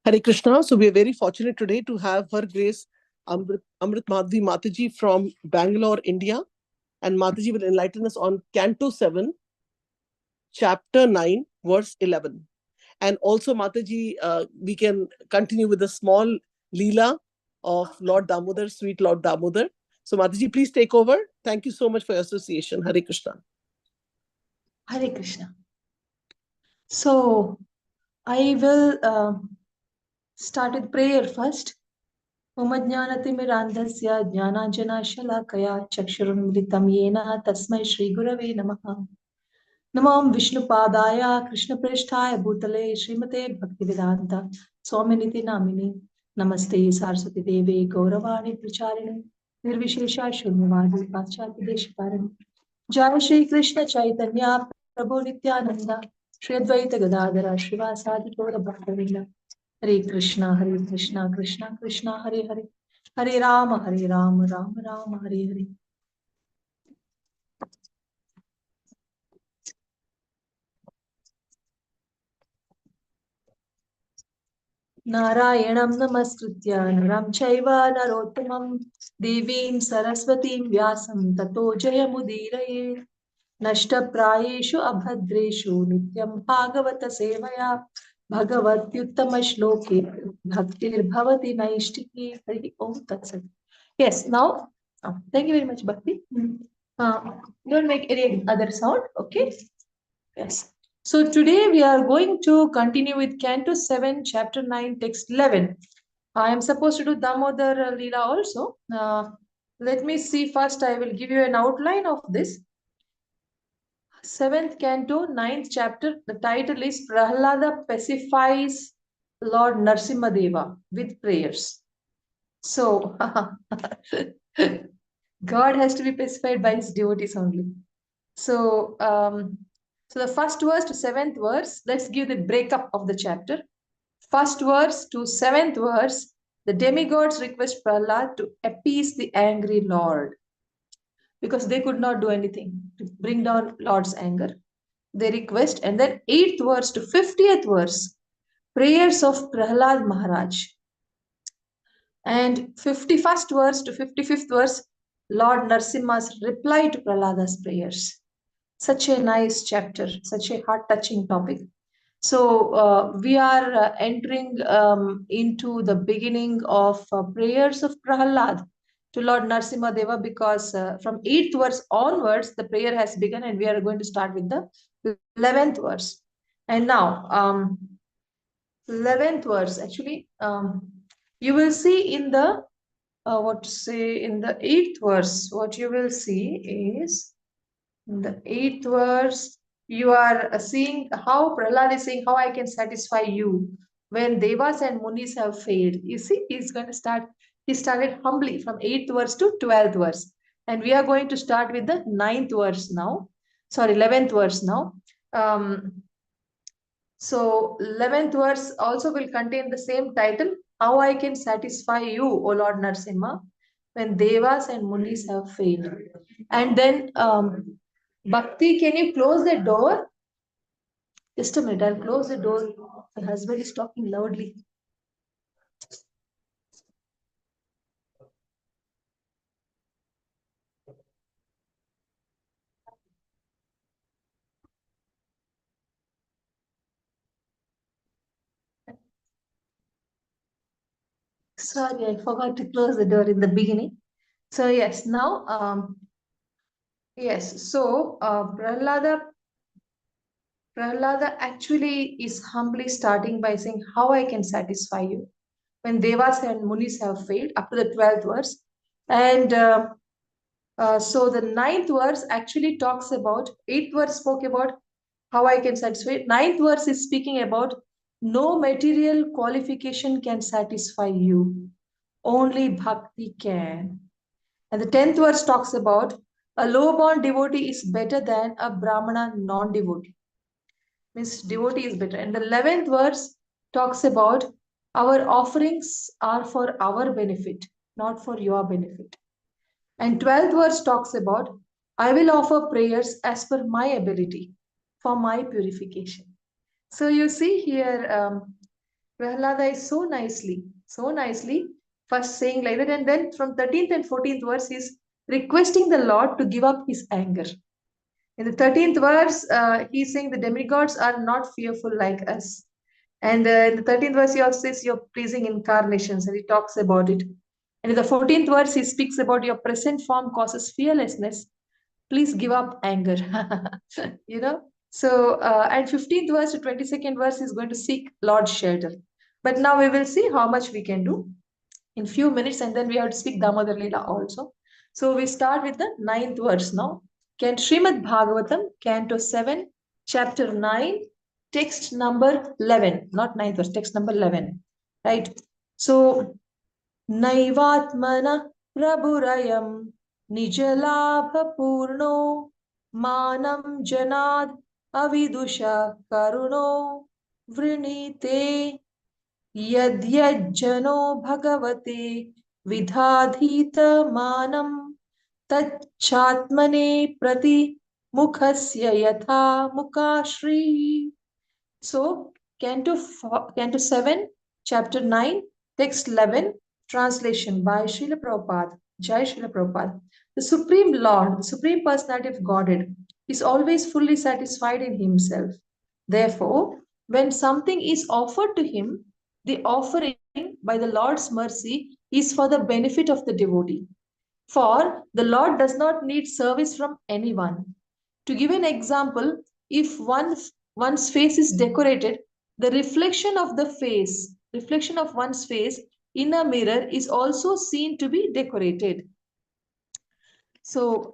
Hare Krishna. So we are very fortunate today to have Her Grace Amrit Madhavi Mataji from Bangalore, India. And Mataji will enlighten us on Canto 7, Chapter 9, Verse 11. And also, Mataji, we can continue with a small Lila of Lord Damodar, sweet Lord Damodar. So, Mataji, please take over. Thank you so much for your association. Hare Krishna. Hare Krishna. So, I will start with prayer first. Om Jnanatimirandhasya Jnananjana Shalakaya Chakshurunmritam Yena Tasmai Shri Gurave Namaha. Namam Vishnupadaya Krishna Presthaya Bhutale Srimate Bhaktivedanta Swaminiti Namini Namaste Saraswati Devi Gauravani Pracharini Nirvishesha Shunyavadi Paschati Deshparani Jai Shri Krishna Chaitanya Prabhu Nityananda Shri Advaita Gadadara Srivasadi Gaura Bhaktavinda Hare Krishna Krishna Krishna Hare Hare Hare Rama Rama Rama Hare Hare. Narayanam namaskritya naram chaiva narottamam devim saraswatim vyasam tato jayamudiraye nashtaprayeshu abhadreshu nityam bhagavata sevaya bhagavatyuttama shloke bhaktir bhavati naishtiki. Hari Om Tatsat. Yes, now, thank you very much, Bhakti. Don't make any other sound, okay? Yes. So today we are going to continue with Canto 7, Chapter 9, Text 11. I am supposed to do Damodar Lila also. Let me see first. I will give you an outline of this. 7th Canto, 9th Chapter. The title is Prahlada pacifies Lord Narsimhadeva with prayers. So, God has to be pacified by his devotees only. So, so the first verse to 7th verse, let's give the breakup of the chapter. First verse to 7th verse, the demigods request Prahlad to appease the angry Lord because they could not do anything to bring down Lord's anger. They request, and then 8th verse to 50th verse, prayers of Prahlad Maharaj. And 51st verse to 55th verse, Lord Narsimha's reply to Prahlada's prayers. Such a nice chapter, such a heart-touching topic. So we are entering into the beginning of prayers of Prahlad to Lord Narsimha Deva, because from 8th verse onwards, the prayer has begun, and we are going to start with the 11th verse. And now, 11th verse, actually, you will see in the, in the 8th verse, what you will see is, in the 8th verse, you are seeing how Prahlad is saying, how I can satisfy you when Devas and Munis have failed. You see, he's going to start, he started humbly from 8th verse to 12th verse. And we are going to start with the 9th verse now. Sorry, 11th verse now. So 11th verse also will contain the same title, How I Can Satisfy You, O Lord Narsimha, when Devas and Munis have failed. And then Bhakti, can you close the door? Just a minute, I'll close the door. My husband is talking loudly. Sorry, I forgot to close the door in the beginning. So yes, now, Prahlada actually is humbly starting by saying, how I can satisfy you when Devas and Munis have failed, up to the 12th verse. And so the 9th verse actually talks about, 8th verse spoke about how I can satisfy. 9th verse is speaking about no material qualification can satisfy you. Only bhakti can. And the 10th verse talks about a low-born devotee is better than a brahmana non-devotee. Means devotee is better. And the 11th verse talks about our offerings are for our benefit, not for your benefit. And 12th verse talks about I will offer prayers as per my ability for my purification. So you see here, Prahlada is so nicely first saying like that, and then from 13th and 14th verse, he's requesting the Lord to give up his anger. In the 13th verse, he's saying the demigods are not fearful like us. And in the 13th verse, he also says you're pleasing incarnations, and he talks about it. And in the 14th verse, he speaks about your present form causes fearlessness. Please give up anger. you know. So, and 15th verse to 22nd verse is going to seek Lord's shelter. But now we will see how much we can do in few minutes, and then we have to speak Damodar Lila also. So we start with the 9th verse now. Can Srimad Bhagavatam, Canto 7, Chapter 9, text number 11, not 9th verse, text number 11, right? So, Naivatmana Prabhurayam Nijalabha Purno Manam Janad Avidusha Karuno Vrinite यद्यज्जनो भगवते विधाधीतमानं तच्चात्मने प्रति मुखस्य यथा मुखाश्री. So, Canto 7, Chapter 9, Text 11, translation by Srila Prabhupada. Jai Srila Prabhupada. The Supreme Lord, the Supreme Personality of Godhead, is always fully satisfied in Himself. Therefore, when something is offered to Him, the offering by the Lord's mercy is for the benefit of the devotee. For the Lord does not need service from anyone. To give an example, if one's face is decorated, the reflection of one's face in a mirror is also seen to be decorated. So,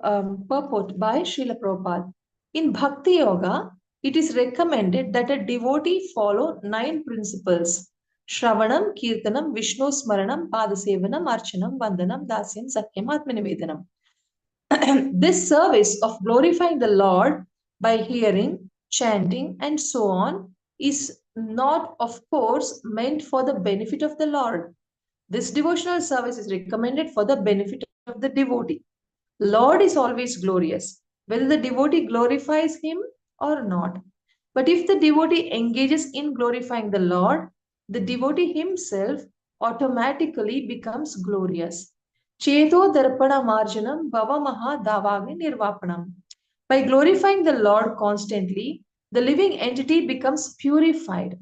purport by Srila Prabhupada. In Bhakti Yoga, it is recommended that a devotee follow 9 principles. Shravanam, Kirtanam, Vishnu Smaranam, Padasevanam, Archanam, Vandanam, Dasyam, Sakyam, Atmanivedanam. This service of glorifying the Lord by hearing, chanting, and so on is not, of course, meant for the benefit of the Lord. This devotional service is recommended for the benefit of the devotee. Lord is always glorious, whether the devotee glorifies him or not. But if the devotee engages in glorifying the Lord, the devotee himself automatically becomes glorious. Cheto darpana marjanam bhavamaha davagni nirvapanam. By glorifying the Lord constantly, the living entity becomes purified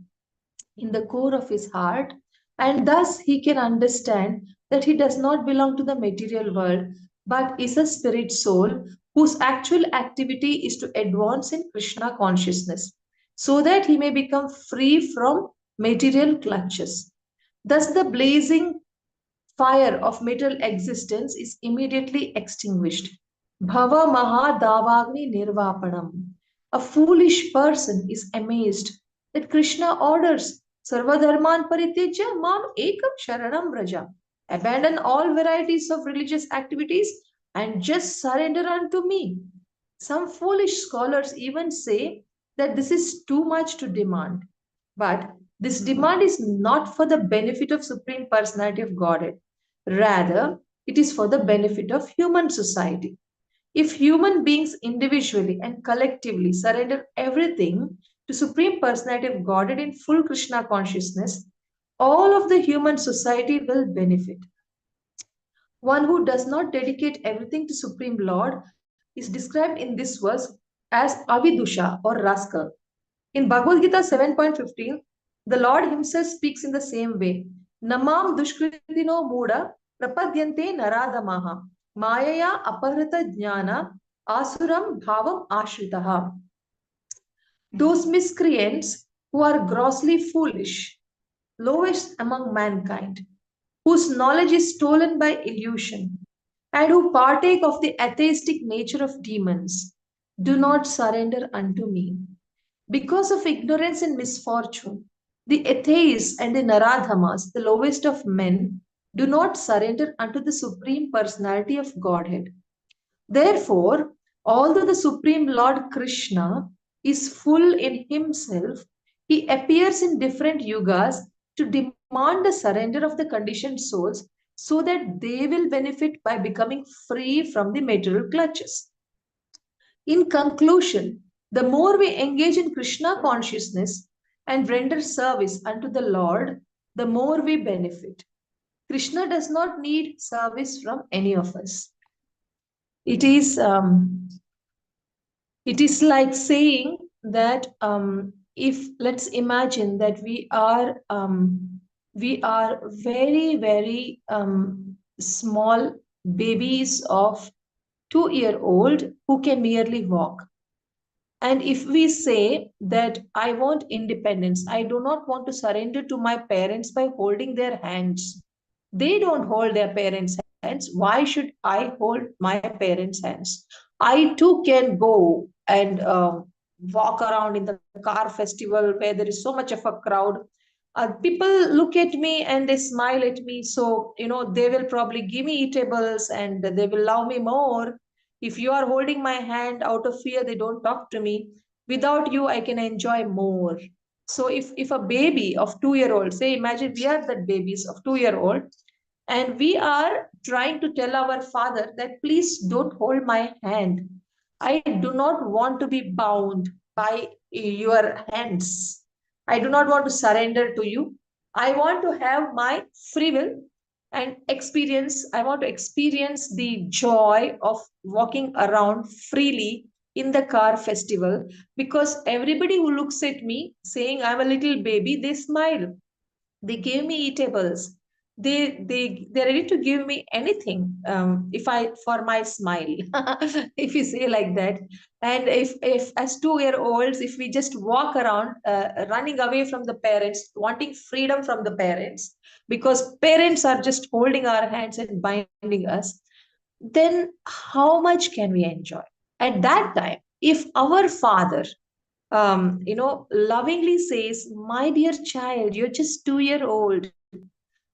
in the core of his heart, and thus he can understand that he does not belong to the material world but is a spirit soul whose actual activity is to advance in Krishna consciousness so that he may become free from material clutches. Thus, the blazing fire of material existence is immediately extinguished. Bhava Maha Davagni Nirvapanam. A foolish person is amazed that Krishna orders Sarvadharman Parityaja Mam Ekam Sharanam Braja. Abandon all varieties of religious activities and just surrender unto me. Some foolish scholars even say that this is too much to demand. But this demand is not for the benefit of Supreme Personality of Godhead. Rather, it is for the benefit of human society. If human beings individually and collectively surrender everything to Supreme Personality of Godhead in full Krishna consciousness, all of the human society will benefit. One who does not dedicate everything to Supreme Lord is described in this verse as Avidusha or rascal. In Bhagavad Gita 7.15, the Lord Himself speaks in the same way. Namam dushkritino muda prapadyante naradamaha mayaya aparata jnana asuram bhavam ashritaha. Those miscreants who are grossly foolish, lowest among mankind, whose knowledge is stolen by illusion, and who partake of the atheistic nature of demons, do not surrender unto me. Because of ignorance and misfortune, the atheists and the Naradhamas, the lowest of men, do not surrender unto the Supreme Personality of Godhead. Therefore, although the Supreme Lord Krishna is full in himself, he appears in different yugas to demand the surrender of the conditioned souls so that they will benefit by becoming free from the material clutches. In conclusion, the more we engage in Krishna consciousness, and render service unto the Lord, the more we benefit. Krishna does not need service from any of us. It is like saying that if let's imagine that we are very very small babies of 2 year old who can merely walk. And if we say that I want independence, I do not want to surrender to my parents by holding their hands. They don't hold their parents' hands. Why should I hold my parents' hands? I too can go and walk around in the car festival where there is so much of a crowd. People look at me and they smile at me. So, they will probably give me eatables and they will love me more. If you are holding my hand out of fear, they don't talk to me. Without you, I can enjoy more. So if a baby of 2 year old, say imagine we are the babies of 2 year old, and we are trying to tell our father that please don't hold my hand. I do not want to be bound by your hands. I do not want to surrender to you. I want to have my free will and experience. I want to experience the joy of walking around freely in the car festival, because everybody who looks at me saying I'm a little baby, they smile, they gave me eatables, they're ready to give me anything, if I for my smile, if you say like that. And if as 2 year olds, if we just walk around running away from the parents, wanting freedom from the parents, because parents are just holding our hands and binding us, then how much can we enjoy at that time? If our father lovingly says, my dear child, you're just 2 year old.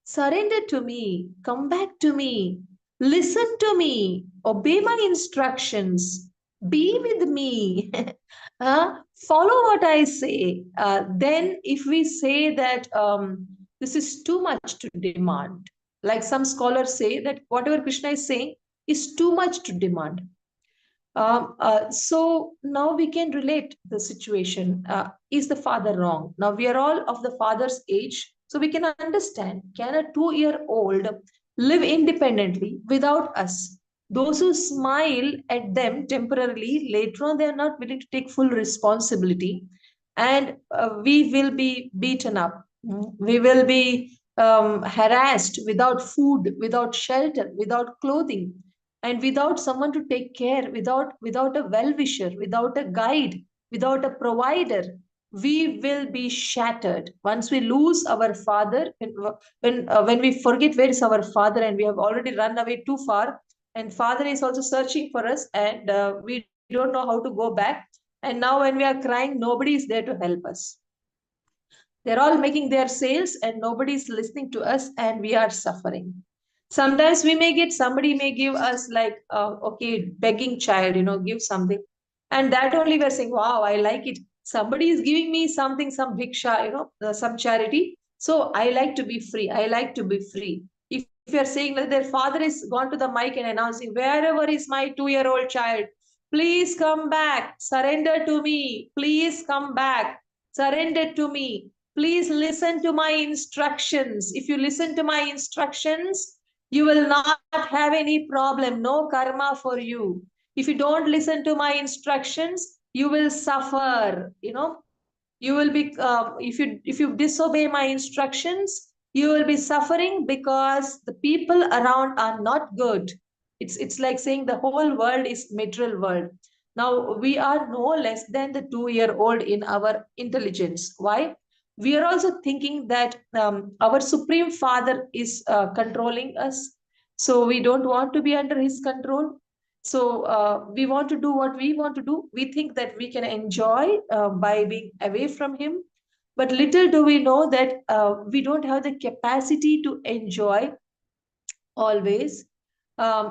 Surrender to me. Come back to me. Listen to me. Obey my instructions. Be with me. Follow what I say. Then, if we say that this is too much to demand, like some scholars say that whatever Krishna is saying is too much to demand. So now we can relate the situation. Is the father wrong? Now we are all of the father's age, so we can understand. Can a 2 year old live independently without us? Those who smile at them temporarily, later on, they are not willing to take full responsibility, and we will be beaten up. We will be harassed without food, without shelter, without clothing, and without someone to take care, without a well-wisher, without a guide, without a provider. We will be shattered once we lose our father. When we forget where is our father and we have already run away too far, and father is also searching for us, and we don't know how to go back. And now when we are crying, nobody is there to help us. They're all making their sales and nobody is listening to us, and we are suffering. Sometimes we may get, somebody may give us like, okay, begging child, give something. And that only we're saying, wow, I like it. Somebody is giving me something, some bhiksha, some charity. So I like to be free. I like to be free. If you're saying that their father is gone to the mic and announcing, wherever is my 2 year old child, please come back, surrender to me, please come back, surrender to me. Please listen to my instructions. If you listen to my instructions, you will not have any problem, no karma for you. If you don't listen to my instructions, you will suffer. You will be if you disobey my instructions, you will be suffering, because the people around are not good. It's like saying the whole world is material world. Now we are no less than the 2 year old in our intelligence. Why? We are also thinking that our supreme father is controlling us, so we don't want to be under his control. So we want to do what we want to do. We think that we can enjoy by being away from him. But little do we know that we don't have the capacity to enjoy always,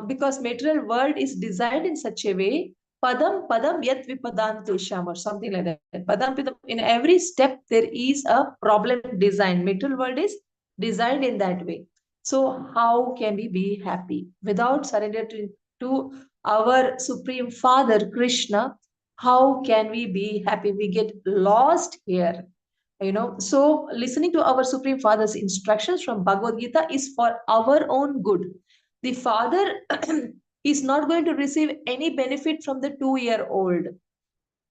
because material world is designed in such a way, padam padam yat vipadantesham, or something like that. Padam padam, in every step there is a problem design. Material world is designed in that way. So how can we be happy without surrender to our supreme father Krishna? How can we be happy? We get lost here. So listening to our Supreme Father's instructions from Bhagavad Gita is for our own good. The father is not going to receive any benefit from the 2-year-old.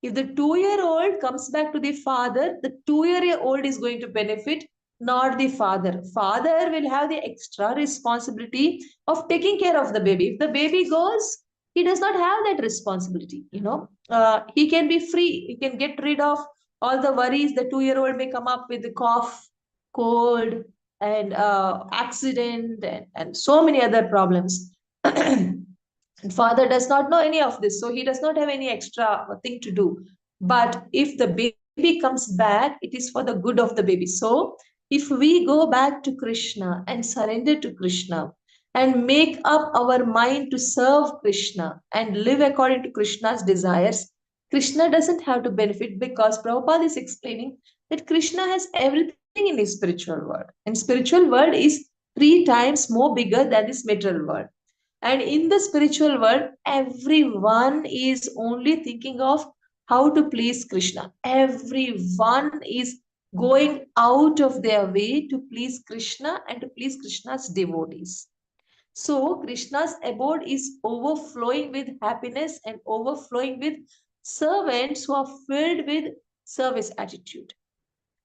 If the 2-year-old comes back to the father, the 2-year-old is going to benefit, not the father. Father will have the extra responsibility of taking care of the baby. If the baby goes, he does not have that responsibility. He can be free. He can get rid of all the worries. The 2-year-old may come up with the cough, cold, and accident, and so many other problems. And father does not know any of this, so he does not have any extra thing to do. But if the baby comes back, it is for the good of the baby. So if we go back to Krishna and surrender to Krishna and make up our mind to serve Krishna and live according to Krishna's desires, Krishna doesn't have to benefit, because Prabhupada is explaining that Krishna has everything in his spiritual world. And spiritual world is 3 times more bigger than this material world. And in the spiritual world, everyone is only thinking of how to please Krishna. Everyone is going out of their way to please Krishna and to please Krishna's devotees. So, Krishna's abode is overflowing with happiness and overflowing with servants who are filled with service attitude.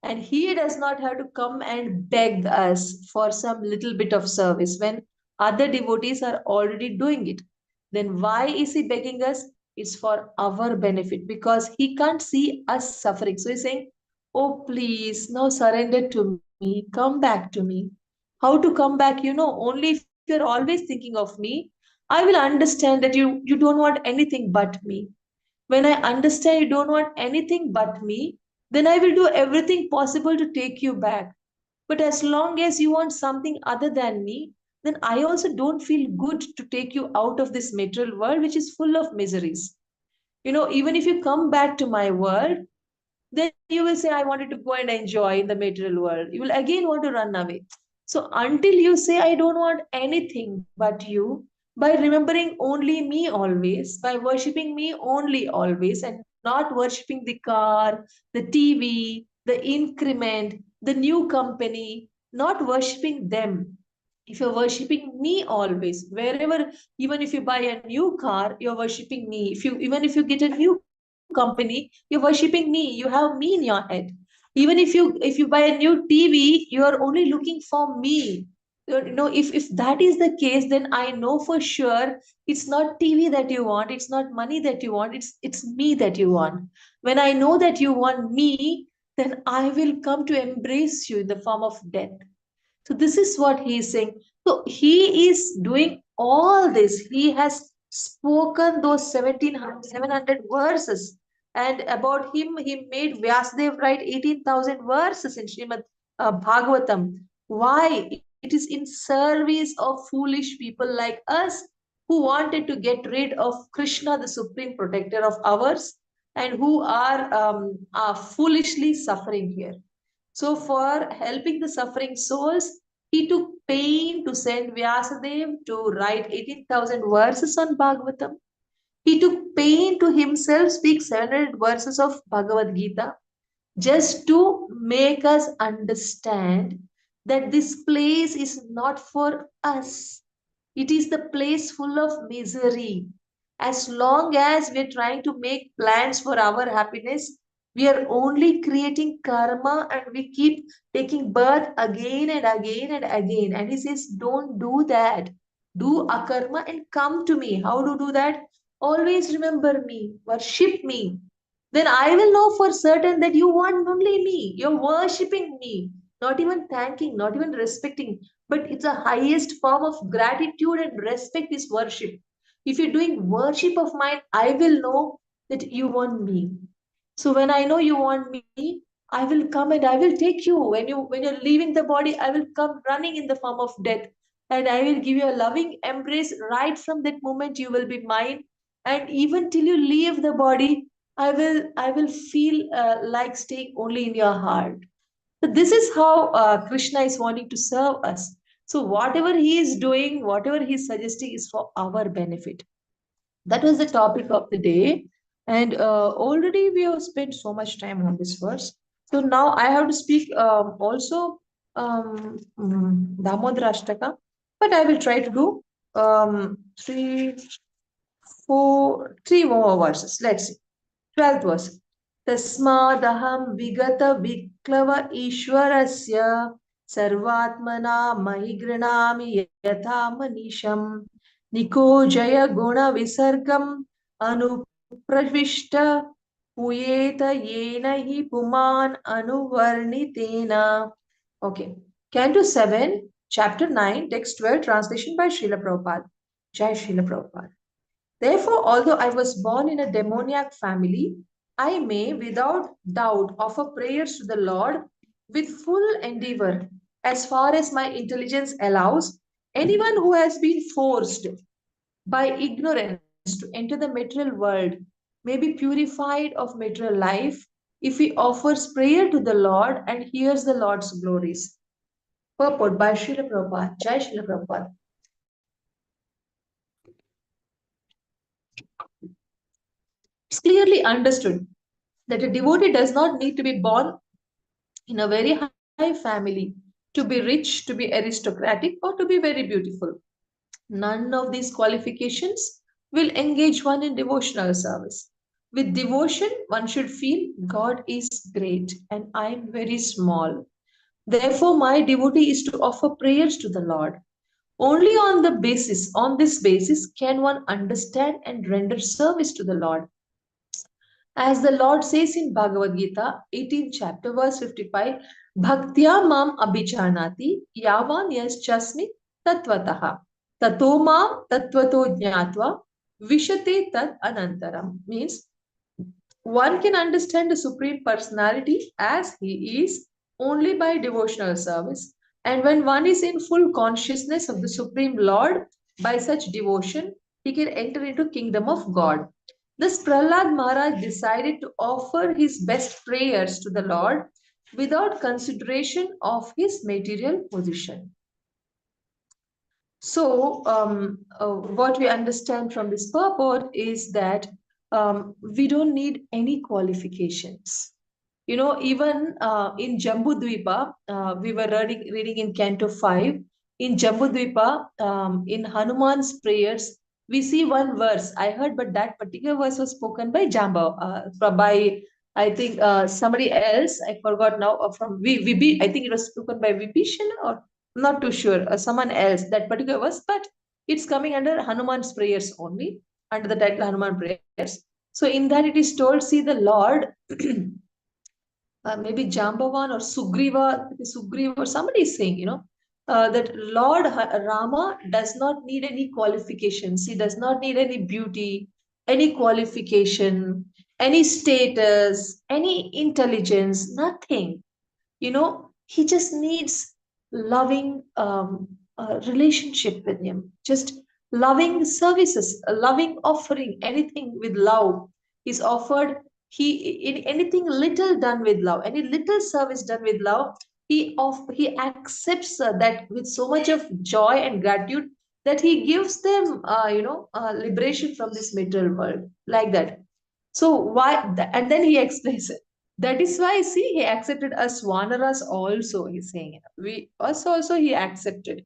And he does not have to come and beg us for some little bit of service when other devotees are already doing it. Then why is he begging us? It's for our benefit, because he can't see us suffering. So he's saying, oh, please, now surrender to me, come back to me. How to come back? Only if you're always thinking of me, I will understand that you don't want anything but me. When I understand you don't want anything but me, then I will do everything possible to take you back. But as long as you want something other than me, then I also don't feel good to take you out of this material world, which is full of miseries. Even if you come back to my world, then you will say, I wanted to go and enjoy in the material world. You will again want to run away. So until you say, I don't want anything but you, by remembering only me always, by worshipping me only always, and not worshipping the car, the TV, the increment, the new company, not worshipping them. If you're worshipping me always, wherever, even if you buy a new car, you're worshipping me. Even if you get a new company, you're worshipping me. You have me in your head. Even if you buy a new TV, you are only looking for me. If that is the case, then I know for sure it's not TV that you want, it's not money that you want, it's me that you want. When I know that you want me, then I will come to embrace you in the form of death. So this is what he is saying. So he is doing all this. He has spoken those 700 verses. And about him, he made Vyasadev write 18,000 verses in Srimad Bhagavatam. Why? It is in service of foolish people like us who wanted to get rid of Krishna, the supreme protector of ours, and who are foolishly suffering here. So, for helping the suffering souls, he took pain to send Vyasadev to write 18,000 verses on Bhagavatam. He took pain to himself speak 700 verses of Bhagavad Gita, just to make us understand that this place is not for us. It is the place full of misery. As long as we're trying to make plans for our happiness, we are only creating karma, and we keep taking birth again and again and again. And he says, don't do that. Do akarma and come to me. How to do that? Always remember me, worship me. Then I will know for certain that you want only me. You're worshipping me, not even thanking, not even respecting. But it's a highest form of gratitude and respect is worship. If you're doing worship of mine, I will know that you want me. So when I know you want me, I will come and I will take you. When you're leaving the body, I will come running in the form of death. And I will give you a loving embrace. Right from that moment, you will be mine. And even till you leave the body, I will feel like staying only in your heart. So this is how Krishna is wanting to serve us. So whatever he is doing, whatever he is suggesting is for our benefit. That was the topic of the day. And already we have spent so much time on this verse. So now I have to speak also Damodar Ashtaka, but I will try to do three, four, three more verses. Let's see. 12th verse. Tasmadaham vigata viklava ishwarasya sarvatmana mahigranami yatha manisham niko jaya guna visargam anupravishta puyeta yena hi puman anuvarnitena. Okay. Canto 7, chapter 9, text 12, translation by Srila Prabhupada. Jai Srila Prabhupada. Therefore, although I was born in a demoniac family, I may without doubt offer prayers to the Lord with full endeavor as far as my intelligence allows. Anyone who has been forced by ignorance to enter the material world may be purified of material life if he offers prayer to the Lord and hears the Lord's glories. Purport by Srila Prabhupada. Jai Srila Prabhupada. It's clearly understood that a devotee does not need to be born in a very high family to be rich, to be aristocratic, or to be very beautiful. None of these qualifications will engage one in devotional service. With devotion, one should feel God is great and I am very small. Therefore, my devotee is to offer prayers to the Lord. Only on this basis, can one understand and render service to the Lord. As the Lord says in Bhagavad Gita, 18th chapter, verse 55, Bhaktya mam abhichanati yavan yaschasmi tatvataha. Tato mam tatvato jnatva vishate tat anantaram. Means one can understand the Supreme Personality as he is only by devotional service. And when one is in full consciousness of the Supreme Lord, by such devotion, he can enter into kingdom of God. Thus Prahlad Maharaj decided to offer his best prayers to the Lord without consideration of his material position. So, what we understand from this purport is that we don't need any qualifications. You know, even in Jambudvipa, we were reading in Canto 5. In Jambudvipa, in Hanuman's prayers, we see one verse. I heard, but that particular verse was spoken by by I think somebody else. I forgot now. From I think it was spoken by Vibhishana, or I'm not too sure. Someone else. That particular verse, but it's coming under Hanuman's prayers only, under the title Hanuman prayers. So in that it is told, see the Lord. Maybe Jambavan or Sugriva or somebody is saying, that Lord Rama does not need any qualifications. He does not need any beauty, any qualification, any status, any intelligence, nothing. He just needs loving relationship with him, just loving services, a loving offering, anything with love is offered. He in anything little done with love, any little service done with love, he accepts that with so much of joy and gratitude, that he gives them liberation from this material world, like that. So and then he explains it. That is why, see, he accepted us Vanaras also, he's saying. Us also he accepted.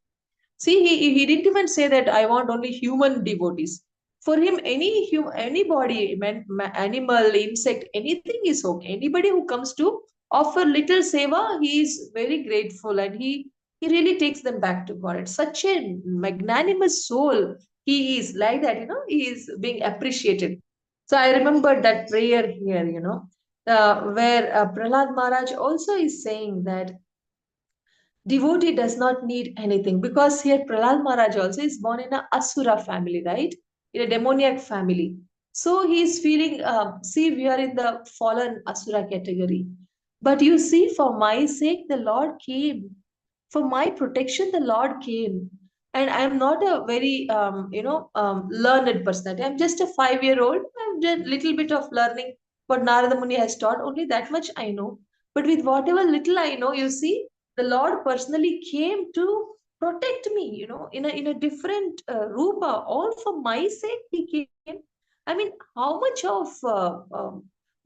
See, he didn't even say that I want only human devotees. For him, anybody, animal, insect, anything is okay. Anybody who comes to offer little seva, he is very grateful, and he really takes them back to God. It's such a magnanimous soul. He is like that, he is being appreciated. So I remember that prayer here, where Prahlad Maharaj also is saying that devotee does not need anything, because here Prahlad Maharaj also is born in a Asura family, right? In a demoniac family. So he is feeling, see, we are in the fallen Asura category. But you see, for my sake, the Lord came. For my protection, the Lord came. And I'm not a very, learned personality. I'm just a 5-year-old. I've done a little bit of learning what Narada Muni has taught. Only that much I know. But with whatever little I know, you see, the Lord personally came to protect me, in a different rupa. All for my sake, He came. I mean, how much of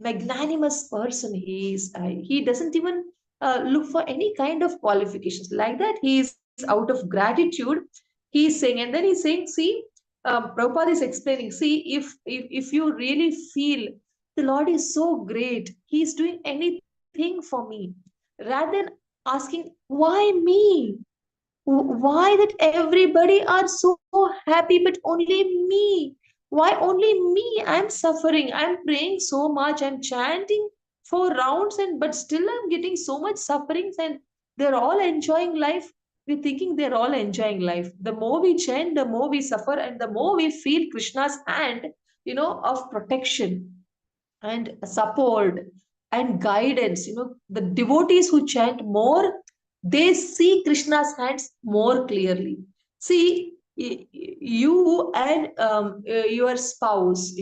magnanimous person he is. He doesn't even look for any kind of qualifications like that. He is out of gratitude. He is saying, and then he's saying, see, Prabhupada is explaining, see, if you really feel the Lord is so great, he is doing anything for me, rather than asking, why me? Why that everybody are so happy but only me? Why only me? I'm suffering, I'm praying so much, I'm chanting for rounds, and but still I'm getting so much sufferings, and they're all enjoying life. We're thinking they're all enjoying life. The more we chant, the more we suffer, and the more we feel Krishna's hand, of protection and support and guidance. The devotees who chant more, they see Krishna's hands more clearly. See, you and your spouse,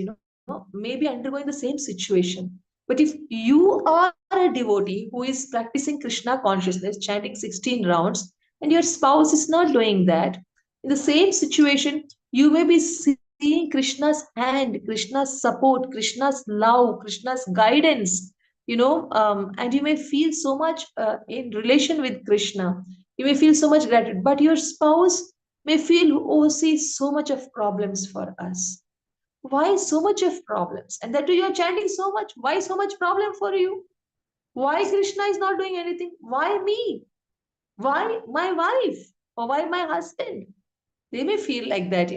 maybe undergoing the same situation. But if you are a devotee who is practicing Krishna consciousness, chanting 16 rounds, and your spouse is not doing that, in the same situation, you may be seeing Krishna's hand, Krishna's support, Krishna's love, Krishna's guidance, and you may feel so much in relation with Krishna. You may feel so much gratitude, but your spouse may feel, oh, see, so much of problems for us. Why so much of problems? And that too, you're chanting so much. Why so much problem for you? Why Krishna is not doing anything? Why me? Why my wife? Or why my husband? They may feel like that,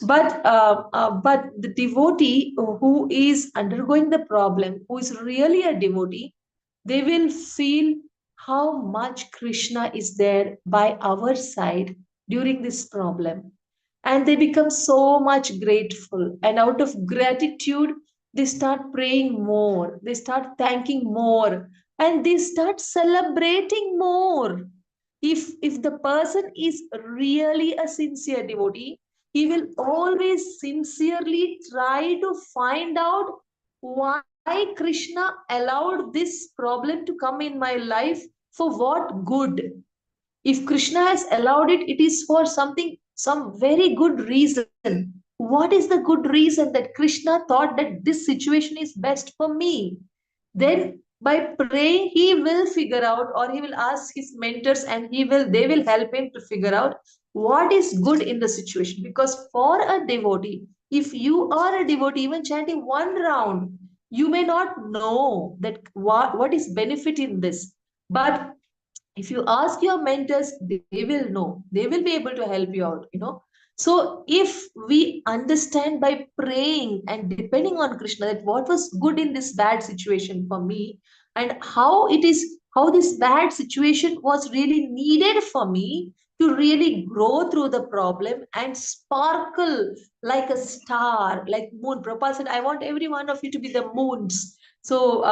but the devotee who is undergoing the problem, who is really a devotee, they will feel how much Krishna is there by our side during this problem. And they become so much grateful. And out of gratitude, they start praying more, they start thanking more, and they start celebrating more. If the person is really a sincere devotee, he will always sincerely try to find out why Krishna allowed this problem to come in my life, for what good. If Krishna has allowed it, it is for something, some very good reason. What is the good reason that Krishna thought that this situation is best for me? Then by praying, he will figure out, or he will ask his mentors, and they will help him to figure out what is good in the situation. Because for a devotee, if you are a devotee, even chanting one round, you may not know that what is benefit in this. But if you ask your mentors, they will know, they will be able to help you out. So if we understand by praying and depending on Krishna, that what was good in this bad situation for me, and how this bad situation was really needed for me to really grow through the problem and sparkle like a star, like moon. Prabhupada said, I want every one of you to be the moons. So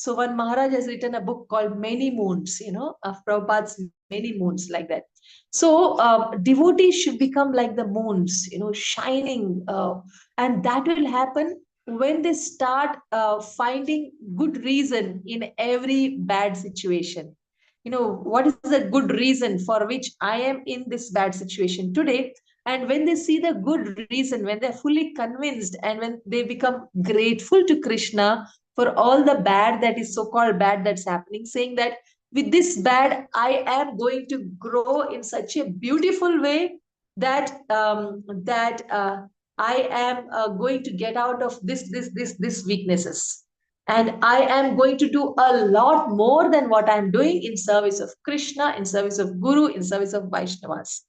one Maharaj has written a book called Many Moons, of Prabhupada's many moons, like that. So devotees should become like the moons, shining, and that will happen when they start finding good reason in every bad situation. What is the good reason for which I am in this bad situation today? And when they see the good reason, when they're fully convinced, and when they become grateful to Krishna for all the bad that is so-called bad that's happening, saying that with this bad, I am going to grow in such a beautiful way that I am going to get out of this weaknesses, and I am going to do a lot more than what I'm doing in service of Krishna, in service of Guru, in service of Vaishnavas.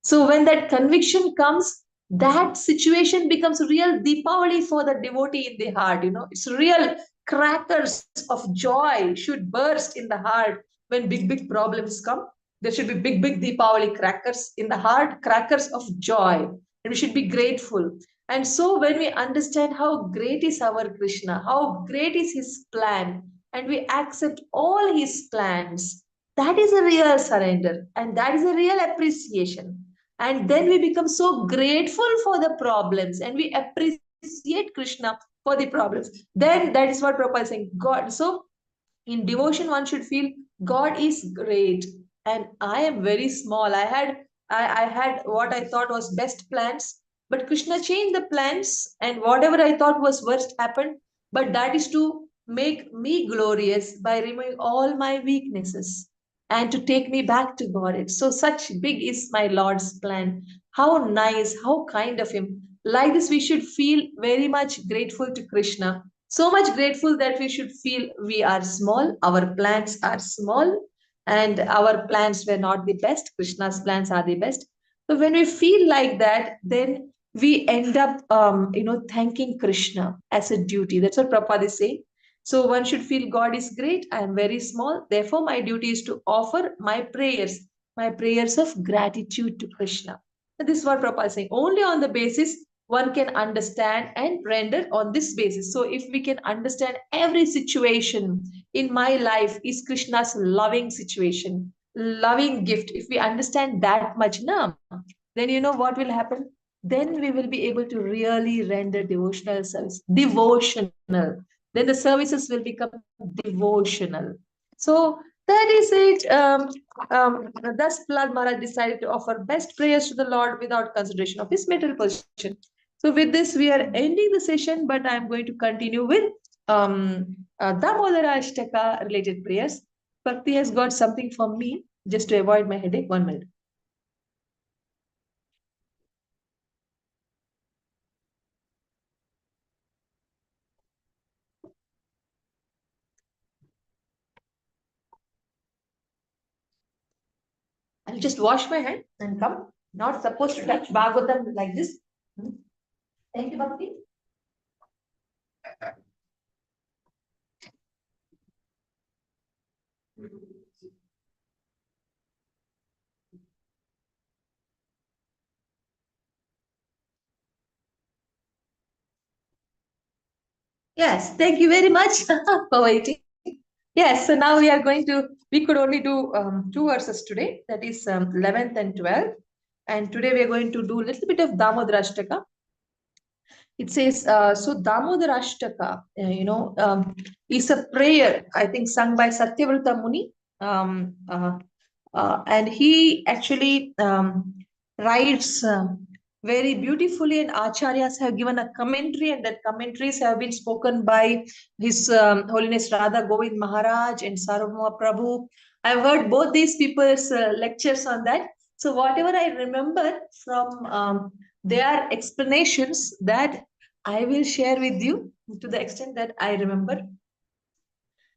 So when that conviction comes, that situation becomes real Deepavali for the devotee in the heart. It's real crackers of joy should burst in the heart when big problems come. There should be big Deepavali crackers in the heart, crackers of joy, and we should be grateful. And so when we understand how great is our Krishna, how great is his plan, and we accept all his plans, that is a real surrender, and that is a real appreciation. And then we become so grateful for the problems, and we appreciate Krishna for the problems. Then that is what Prabhupada is saying. God. So in devotion, one should feel God is great, and I am very small. I had what I thought was best plans, but Krishna changed the plans, and whatever I thought was worst happened. but that is to make me glorious by removing all my weaknesses and to take me back to God. So such big is my Lord's plan. How nice, how kind of him. Like this, we should feel very much grateful to Krishna. So much grateful that we should feel we are small, our plans are small, and our plans were not the best. Krishna's plans are the best. So when we feel like that, then we end up, thanking Krishna as a duty. That's what Prabhupada is saying. So one should feel God is great. I am very small. Therefore, my duty is to offer my prayers of gratitude to Krishna. And this is what Prabhupada is saying. Only on the basis one can understand and render on this basis. So if we can understand every situation in my life is Krishna's loving situation, loving gift. If we understand that much now, then you know what will happen? Then we will be able to really render devotional service. Devotional. Then the services will become devotional. So that is it. Thus, Prahlad Maharaj decided to offer best prayers to the Lord without consideration of his material position. So with this, we are ending the session, but I'm going to continue with Damodar Ashtaka related prayers. Bhakti has got something for me just to avoid my headache. 1 minute. I'll just wash my hand and come. Not supposed to touch Bhagavatam like this. Thank you, Bhakti. Yes, thank you very much for waiting. Yes, so now we could only do 2 verses today, that is 11th and 12th. And today we are going to do a little bit of Damodar Ashtaka. It says, so Damodar Ashtaka, is a prayer, I think, sung by Satyavrata Muni. And he actually writes very beautifully, and acharyas have given a commentary, and that commentaries have been spoken by His Holiness Radha Govind Maharaj and Sarvabhauma Prabhu. I've heard both these people's lectures on that. So whatever I remember from their explanations, that I will share with you to the extent that I remember.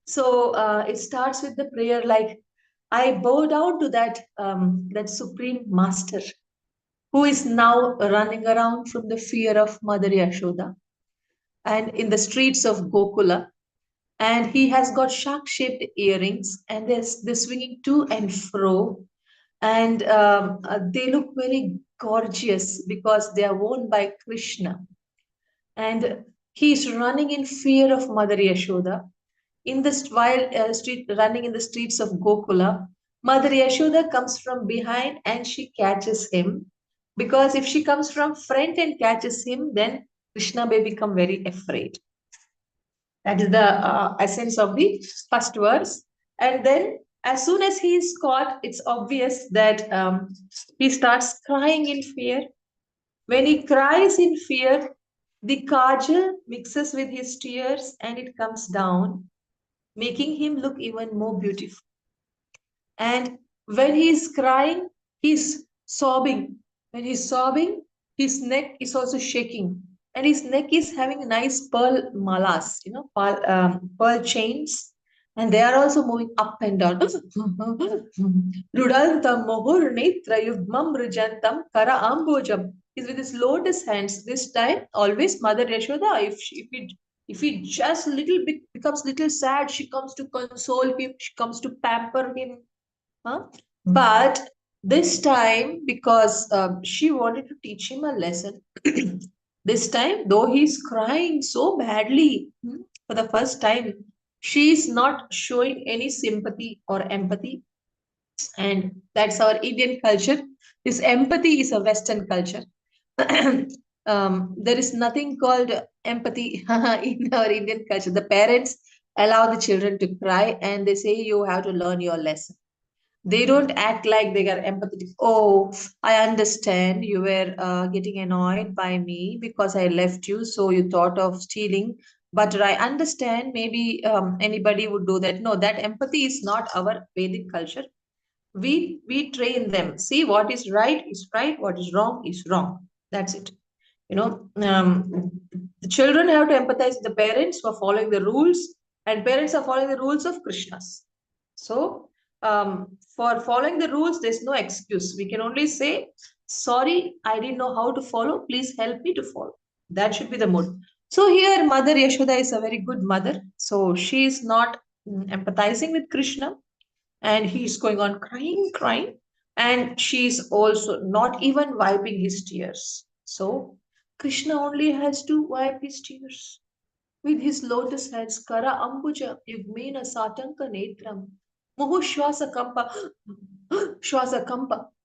So it starts with the prayer like, I bow down to that Supreme Master who is now running around from the fear of Mother Yashoda and in the streets of Gokula. And he has got shark-shaped earrings, and they're swinging to and fro. And they look very gorgeous because they are worn by Krishna. And he is running in fear of Mother Yashoda in the running in the streets of Gokula. Mother Yashoda comes from behind and she catches him, because if she comes from front and catches him, then Krishna may become very afraid. That is the essence of the first verse. And then as soon as he is caught, it's obvious that he starts crying in fear. When he cries in fear, the kajal mixes with his tears and it comes down, making him look even more beautiful. And when he is crying, he's sobbing. When he's sobbing, his neck is also shaking. And his neck is having nice pearl malas, pearl chains. And they are also moving up and down. Rudantam mohur netra yugmam rujantam kara ambojam. He's with his lotus hands. This time, always Mother Yashoda, if he just little bit becomes little sad, she comes to console him, she comes to pamper him. But this time, because she wanted to teach him a lesson, this time, though he's crying so badly for the first time, she is not showing any sympathy or empathy. And that's our Indian culture. This empathy is a Western culture. There is nothing called empathy in our Indian culture. The parents allow the children to cry and they say, you have to learn your lesson. They don't act like they are empathetic. Oh, I understand you were getting annoyed by me because I left you. So you thought of stealing But I understand maybe anybody would do that. No, that empathy is not our Vedic culture. We train them. See, what is right, what is wrong is wrong. That's it. You know, the children have to empathize with the parents who are following the rules, and parents are following the rules of Krishna's. So, for following the rules, there's no excuse. We can only say, sorry, I didn't know how to follow. Please help me to follow. That should be the mood. So here, Mother Yashoda is a very good mother. So she is not empathizing with Krishna, and he's going on crying, and she's also not even wiping his tears. So Krishna only has to wipe his tears with his lotus hands. Kara ambuja yugmena satanka netram muhu shwasa kampa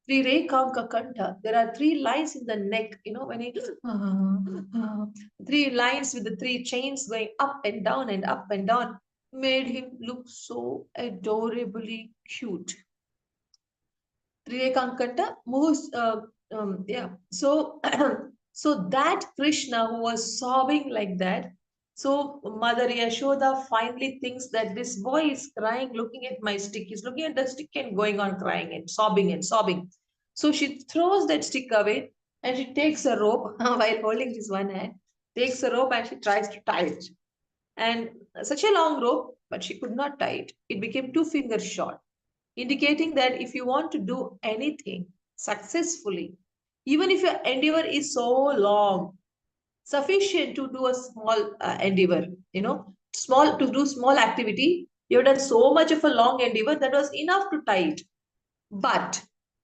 trirekanka kanta. There are three lines in the neck, when he three lines with the three chains going up and down and up and down, made him look so adorably cute. Trivekankanta moves, yeah. So, so that Krishna who was sobbing like that, so Mother Yashoda finally thinks that this boy is crying, looking at my stick. He's looking at the stick and going on crying and sobbing and sobbing. So she throws that stick away and she takes a rope while holding his one hand, takes a rope and she tries to tie it. And such a long rope, but she could not tie it. It became 2 fingers short, indicating that if you want to do anything successfully, even if your endeavor is so long, sufficient to do a small endeavor, small to do small activity, you have done so much of a long endeavor that was enough to tie it. But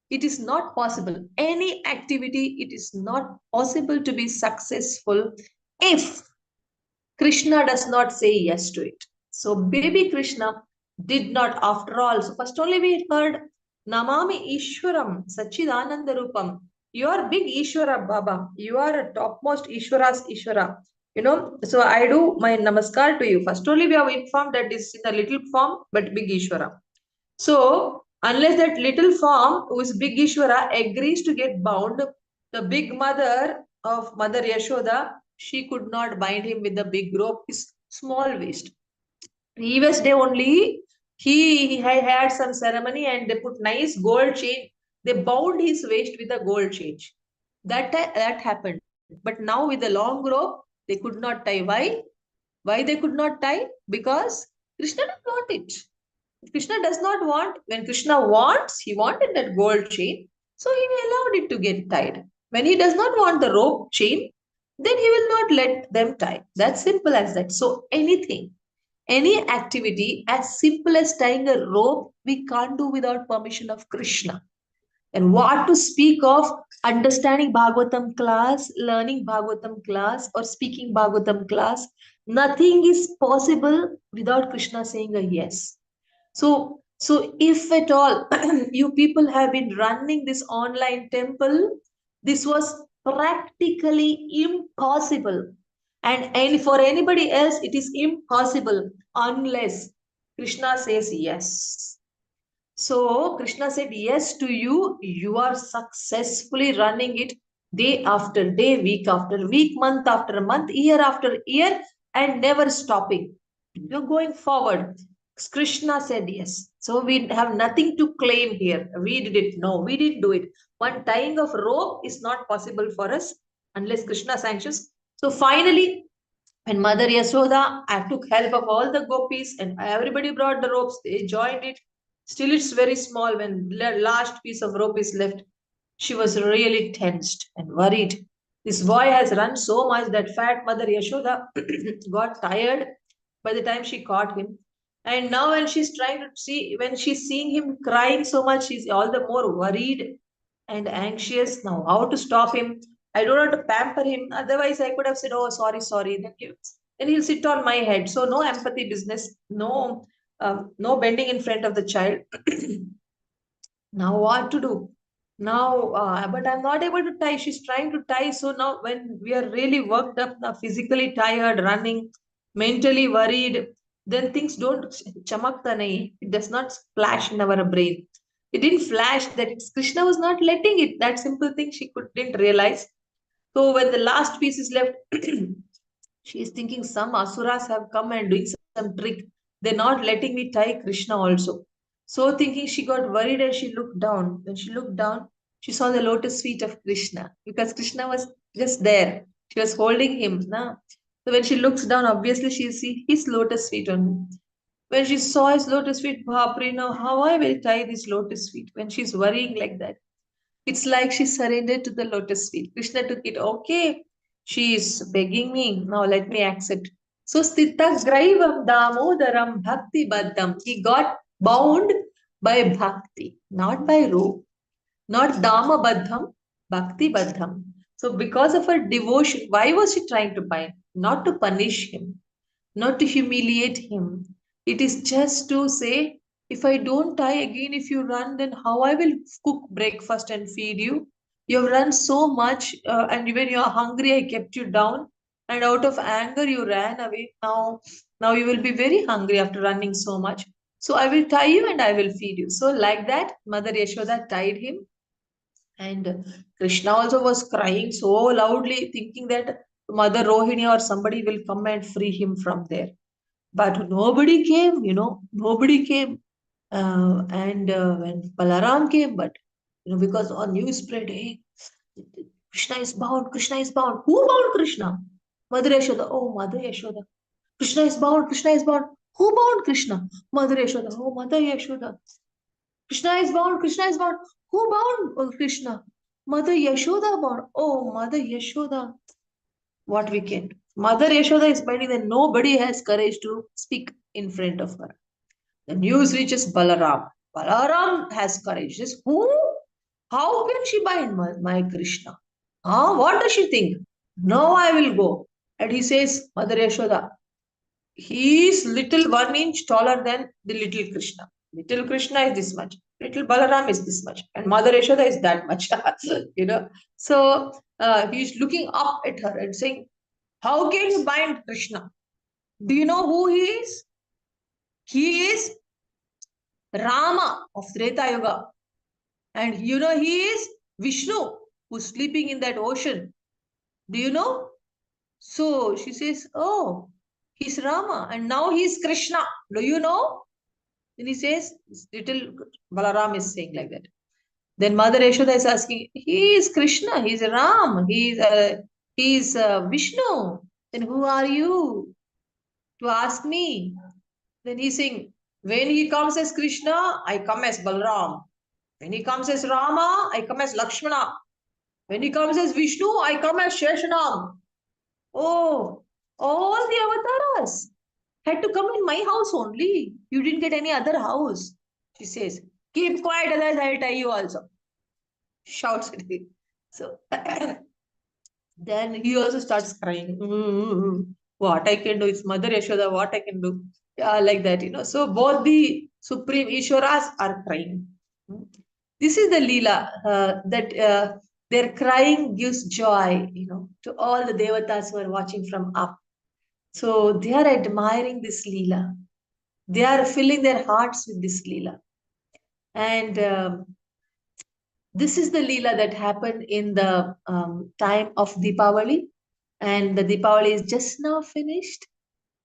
it is not possible. Any activity, it is not possible to be successful if Krishna does not say yes to it. So baby Krishna did not after all. So first only we heard Namami Ishwaram Sachidananda Rupam. You are big Ishwara Baba. You are a topmost Ishwara's Ishwara. So I do my namaskar to you. First only we have informed that this is in a little form, but big Ishwara. So unless that little form, who is big Ishwara, agrees to get bound, the big mother of Mother Yashoda, she could not bind him with the big rope, his small waist. Previous day only, he had some ceremony and they put nice gold chain. They bound his waist with a gold chain. That happened. But now with the long rope, they could not tie. Why? Why they could not tie? Because Krishna didn't want it. Krishna does not want, when Krishna wants, he wanted that gold chain, so he allowed it to get tied. When he does not want the rope chain, then he will not let them tie. That's simple as that. So anything, any activity as simple as tying a rope, we can't do without permission of Krishna. And what to speak of understanding Bhagavatam class, learning Bhagavatam class, or speaking Bhagavatam class? Nothing is possible without Krishna saying a yes. So if at all you people have been running this online temple, this was practically impossible. And for anybody else, it is impossible unless Krishna says yes. So Krishna said yes to you. You are successfully running it day after day, week after week, month after month, year after year, and never stopping. You're going forward. Krishna said yes. So we have nothing to claim here. We did it. No, we didn't do it. One tying of rope is not possible for us unless Krishna sanctions. So finally, when Mother Yasoda, I took help of all the gopis and everybody brought the ropes. They joined it. Still, it's very small. When the last piece of rope is left, she was really tensed and worried. This boy has run so much that fat Mother Yashoda got tired by the time she caught him. And now when she's trying to see, when she's seeing him crying so much, she's all the more worried and anxious. Now, how to stop him? I don't want to pamper him. Otherwise, I could have said, oh, sorry, sorry. Then he'll sit on my head. So no empathy business, no bending in front of the child. Now what to do? Now, but I'm not able to tie. She's trying to tie. So now when we are really worked up, now physically tired, running, mentally worried, then things don't chamakta nahi. It does not flash in our brain. It didn't flash that Krishna was not letting it. That simple thing she didn't realize. So when the last piece is left, She is thinking some asuras have come and doing some trick. They're not letting me tie Krishna also. So thinking, she got worried and she looked down. When she looked down, she saw the lotus feet of Krishna because Krishna was just there. She was holding him. Na? So when she looks down, obviously she see his lotus feet only. When she saw his lotus feet, Bhapri, now how I will tie this lotus feet? When she's worrying like that, it's like she surrendered to the lotus feet. Krishna took it. Okay, she is begging me. Now let me accept. So Stita Graivam Damodaram Bhakti Baddham. He got bound by bhakti, not by rope, not Dama Baddham, Bhakti Baddham. So because of her devotion, why was she trying to bind? Not to punish him, not to humiliate him. It is just to say, if I don't tie again, if you run, then how I will cook breakfast and feed you? You have run so much, and when you are hungry, I kept you down, and out of anger, you ran away. Now you will be very hungry after running so much. So I will tie you and I will feed you. So like that, Mother Yashoda tied him, and Krishna also was crying so loudly, thinking that Mother Rohini or somebody will come and free him from there. But nobody came, nobody came. And when Balaram came, but because on news spread, hey, Krishna is bound, Krishna is bound. Who bound Krishna? Mother Yashoda. Oh, Mother Yashoda. Krishna is bound, Krishna is bound. Who bound Krishna? Mother Yashoda. Oh, Mother Yashoda. Krishna is bound, Krishna is bound. Who bound Krishna? Mother Yashoda bound. Oh, Mother Yashoda. What we can do. Mother Yashoda is binding that nobody has courage to speak in front of her. The news reaches Balaram. Balaram has courage. Says, who? How can she bind my Krishna? What does she think? No, I will go. And he says, Mother Yashoda, he is little 1 inch taller than the little Krishna. Little Krishna is this much. Little Balaram is this much. And Mother Yashoda is that much. So he is looking up at her and saying, how can you bind Krishna? Do you know who he is? He is Rama of Treta Yuga. And he is Vishnu who's sleeping in that ocean. Do you know? So she says, oh, he's Rama and now he's Krishna. Do you know? Then he says, little Balaram is saying like that. Then Mother Yashoda is asking, he is Krishna, he's Ram, he's Vishnu. Then who are you to ask me? Then he's saying, when he comes as Krishna, I come as Balram. When he comes as Rama, I come as Lakshmana. When he comes as Vishnu, I come as Sheshanam. Oh, all the avatars had to come in my house only. You didn't get any other house. She says, keep quiet, otherwise I'll tie you also. Shouts at him. So then he also starts crying. What I can do is Mother Yashoda, what I can do. Like that. So both the Supreme Ishwaras are crying. This is the Lila that their crying gives joy, to all the devatas who are watching from up. So they are admiring this Leela. They are filling their hearts with this Leela. And this is the Leela that happened in the time of Deepavali. And the Deepavali is just now finished.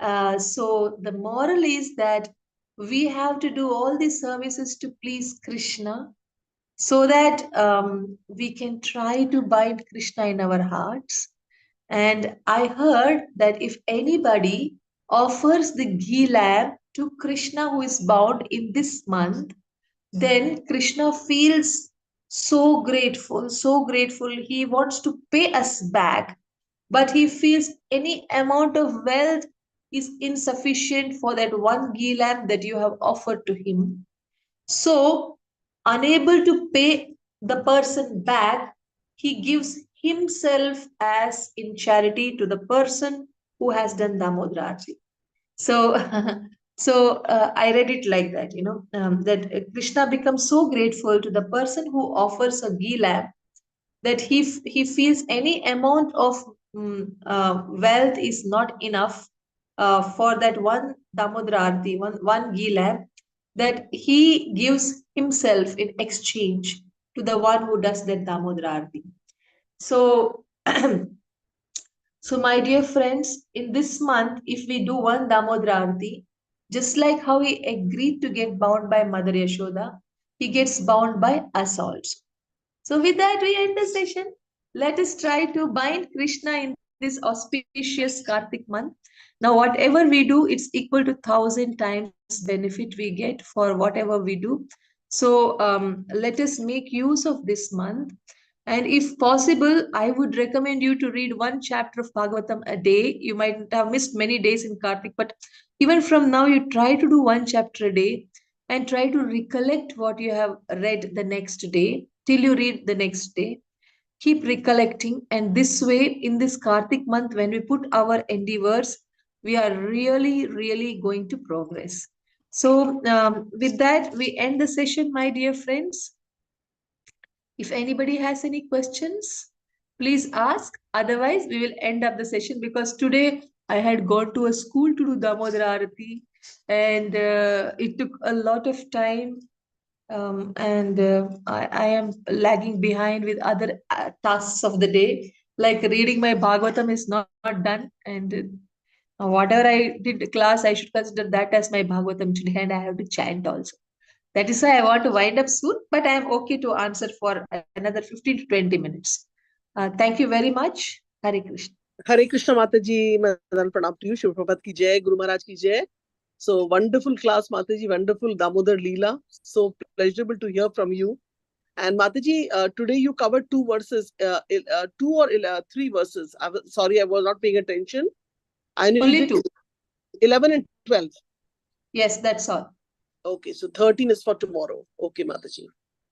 So the moral is that we have to do all these services to please Krishna so that we can try to bind Krishna in our hearts. And I heard that if anybody offers the ghee lamp to Krishna who is bound in this month, then Krishna feels so grateful, so grateful. He wants to pay us back, but he feels any amount of wealth is insufficient for that one ghee lamp that you have offered to him. So, unable to pay the person back, he gives himself as in charity to the person who has done Damodar Arati. So, I read it like that, that Krishna becomes so grateful to the person who offers a ghee lamp that he feels any amount of wealth is not enough for that one Damodar Arati, one ghee lamp, that he gives himself in exchange to the one who does that Damodar Arati. So, So, my dear friends, in this month, if we do one Damodar Arati, just like how he agreed to get bound by Mother Yashoda, he gets bound by us also. So, with that, we end the session. Let us try to bind Krishna in this auspicious Kartik month. Now, whatever we do, it's equal to 1,000 times benefit we get for whatever we do. So, let us make use of this month. And if possible, I would recommend you to read one chapter of Bhagavatam a day. You might have missed many days in Kartik, but even from now, you try to do one chapter a day and try to recollect what you have read the next day till you read the next day. Keep recollecting, and this way, in this Kartik month, when we put our endeavors, we are really, really going to progress. So, with that, we end the session, my dear friends. If anybody has any questions, please ask. Otherwise, we will end up the session because today I had gone to a school to do Damodar Arati and it took a lot of time. I am lagging behind with other tasks of the day. Like reading my Bhagavatam is not done, and whatever I did class, I should consider that as my Bhagavatam today, and I have to chant also. That is why I want to wind up soon, but I am okay to answer for another 15 to 20 minutes. Thank you very much. Hare Krishna. Hare Krishna Mataji, Madan Pranam to you, Shiv Prabhupada ki jai, Guru Maharaj ki jai. So wonderful class, Mataji, wonderful Damodar Lila. So pleasurable to hear from you. And Mataji, today you covered two verses, two or three verses. Sorry, I was not paying attention. I know Only two. 11 and 12. Yes, that's all. Okay, so 13 is for tomorrow. Okay, Mataji.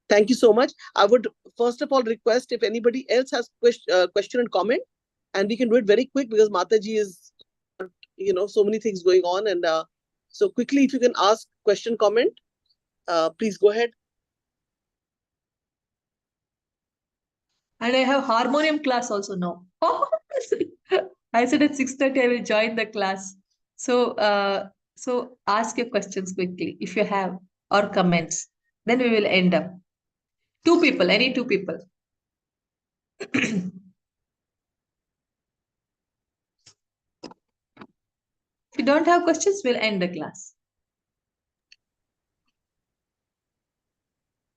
Thank you so much. I would first of all request if anybody else has question and comment, and we can do it very quick because Mataji is, so many things going on. And so quickly, if you can ask question, comment, please go ahead. And I have harmonium class also now. I said at 6:30 I will join the class. So ask your questions quickly if you have or comments. Then we will end up. Two people, any two people. If you don't have questions, we'll end the class.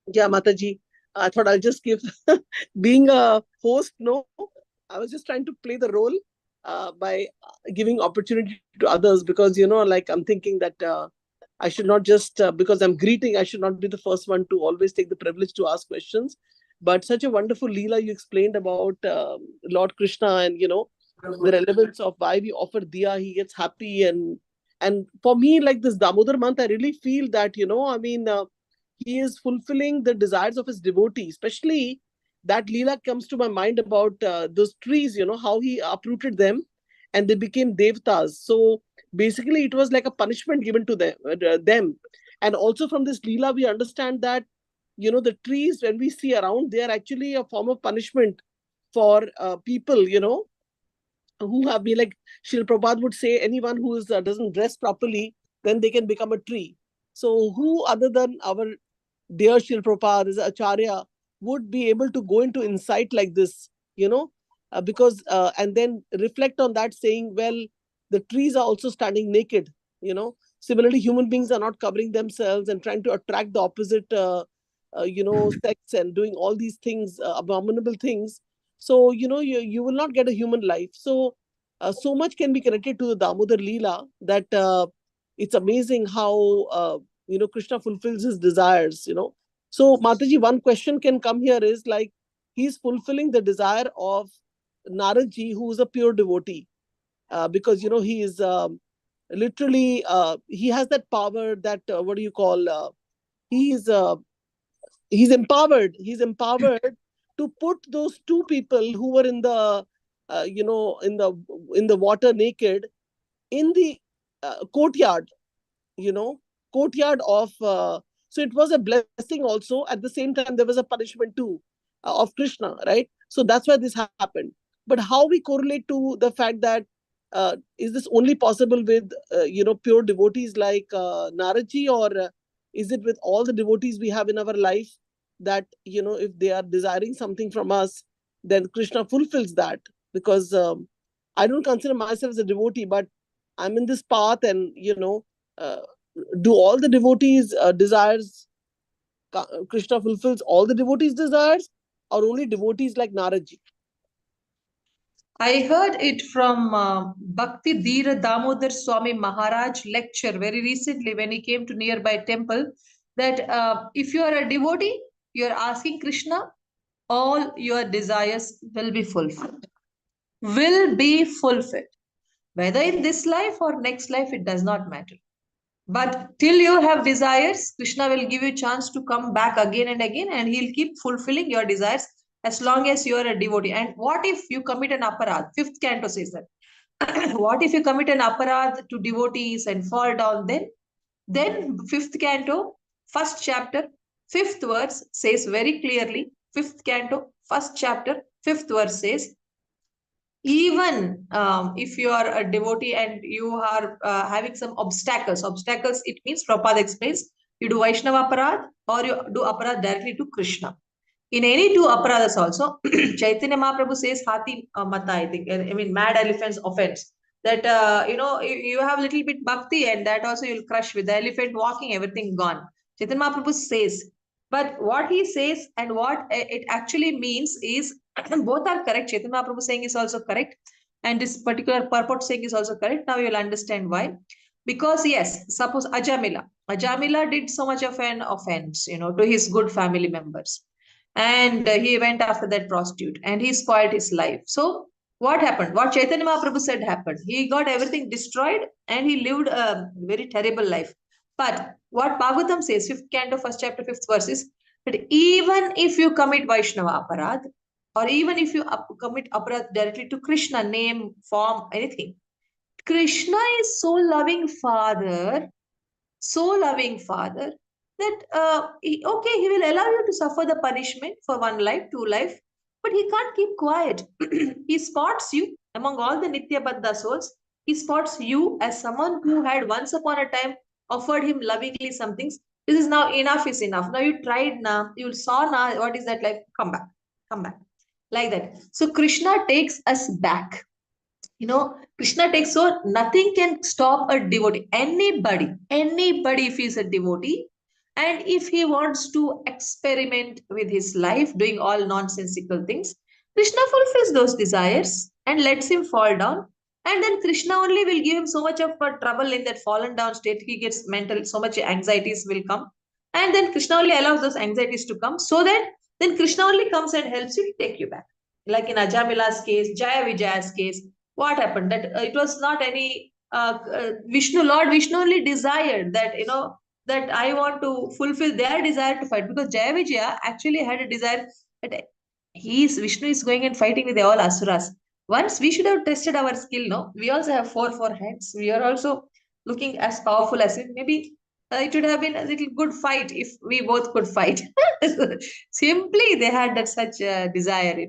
Yeah, Mataji. I thought I'll just give, being a host, no, I was just trying to play the role by giving opportunity to others because, like I'm thinking that I should not just, because I'm greeting, I should not be the first one to always take the privilege to ask questions. But such a wonderful Leela you explained about Lord Krishna and, the relevance of why we offer Diya, he gets happy. And for me, like this Damodar month, I really feel that, he is fulfilling the desires of his devotees, especially that Leela comes to my mind about those trees, how he uprooted them and they became devtas. So basically, it was like a punishment given to them. And also from this Leela, we understand that, the trees, when we see around, they are actually a form of punishment for people, who have been like Srila Prabhupada would say, anyone who doesn't dress properly, then they can become a tree. So who other than our dear Srila Prabhupada, as Acharya, would be able to go into insight like this, because and then reflect on that saying, well, the trees are also standing naked, Similarly, human beings are not covering themselves and trying to attract the opposite, sex and doing all these things, abominable things. So, you will not get a human life. So, so much can be connected to the Damodar Leela that it's amazing how Krishna fulfills his desires. So Mataji, one question can come here is like he's fulfilling the desire of Naradji, who is a pure devotee, because he is literally he has that power that what do you call he is he's empowered to put those two people who were in the in the water naked in the courtyard, courtyard of so it was a blessing also. At the same time, there was a punishment too of Krishna, right? So that's why this happened. But how we correlate to the fact that is this only possible with pure devotees like Naradji, or is it with all the devotees we have in our life, that if they are desiring something from us, then Krishna fulfills that? Because I don't consider myself as a devotee, but I'm in this path, and uh, do all the devotees' desires? Krishna fulfills all the devotees' desires, or only devotees like Naradji? I heard it from Bhakti Dhira Damodar Swami Maharaj lecture very recently when he came to nearby temple that if you are a devotee, you are asking Krishna, all your desires will be fulfilled. Will be fulfilled. Whether in this life or next life, it does not matter. But till you have desires, Krishna will give you a chance to come back again and again, and he'll keep fulfilling your desires as long as you are a devotee. And what if you commit an aparad? Fifth canto says that. What if you commit an aparad to devotees and fall down? Then fifth canto, first chapter, fifth verse says very clearly. Fifth canto, first chapter, fifth verse says, even if you are a devotee and you are having some obstacles, it means Prabhupada explains, you do Vaishnava aparad or you do aparad directly to Krishna. In any two aparadas also, Chaitanya Mahaprabhu says Hati Mata, I think, I mean, mad elephants offense. That, you have a little bit bhakti and that also you'll crush with the elephant walking, everything gone. Chaitanya Mahaprabhu says, but what he says and what it actually means is both are correct. Chaitanya Mahaprabhu saying is also correct. And this particular purport saying is also correct. Now you'll understand why. Because yes, suppose Ajamila did so much of an offense, to his good family members, and he went after that prostitute and he spoiled his life. So what happened? What Chaitanya Mahaprabhu said happened. He got everything destroyed and he lived a very terrible life. But what Bhagavatam says, 5th canto, 1st chapter, 5th verse is that even if you commit Vaishnava aparad, or even if you commit aparad directly to Krishna, name, form, anything, Krishna is so loving father that okay, he will allow you to suffer the punishment for one life, two life, but he can't keep quiet. He spots you among all the Nitya Baddha souls. He spots you as someone who had once upon a time offered him lovingly some things. This is now enough is enough. Now you tried now, you saw now what is that life? Come back. Like that. So Krishna takes us back. Krishna takes, so nothing can stop a devotee. Anybody, if he's a devotee, and if he wants to experiment with his life, doing all nonsensical things, Krishna fulfills those desires and lets him fall down. And then Krishna only will give him so much of trouble in that fallen down state. He gets mental, so much anxieties will come. And then Krishna only allows those anxieties to come, so that then Krishna only comes and helps you to take you back. Like in Ajamila's case, Jaya Vijaya's case, what happened? That it was not any Lord Vishnu only desired that, that I want to fulfill their desire to fight, because Jaya Vijaya actually had a desire that Vishnu is going and fighting with all asuras. Once we should have tested our skill, no? We also have four hands. We are also looking as powerful as it. Maybe it would have been a little good fight if we both could fight. Simply, they had that such desire.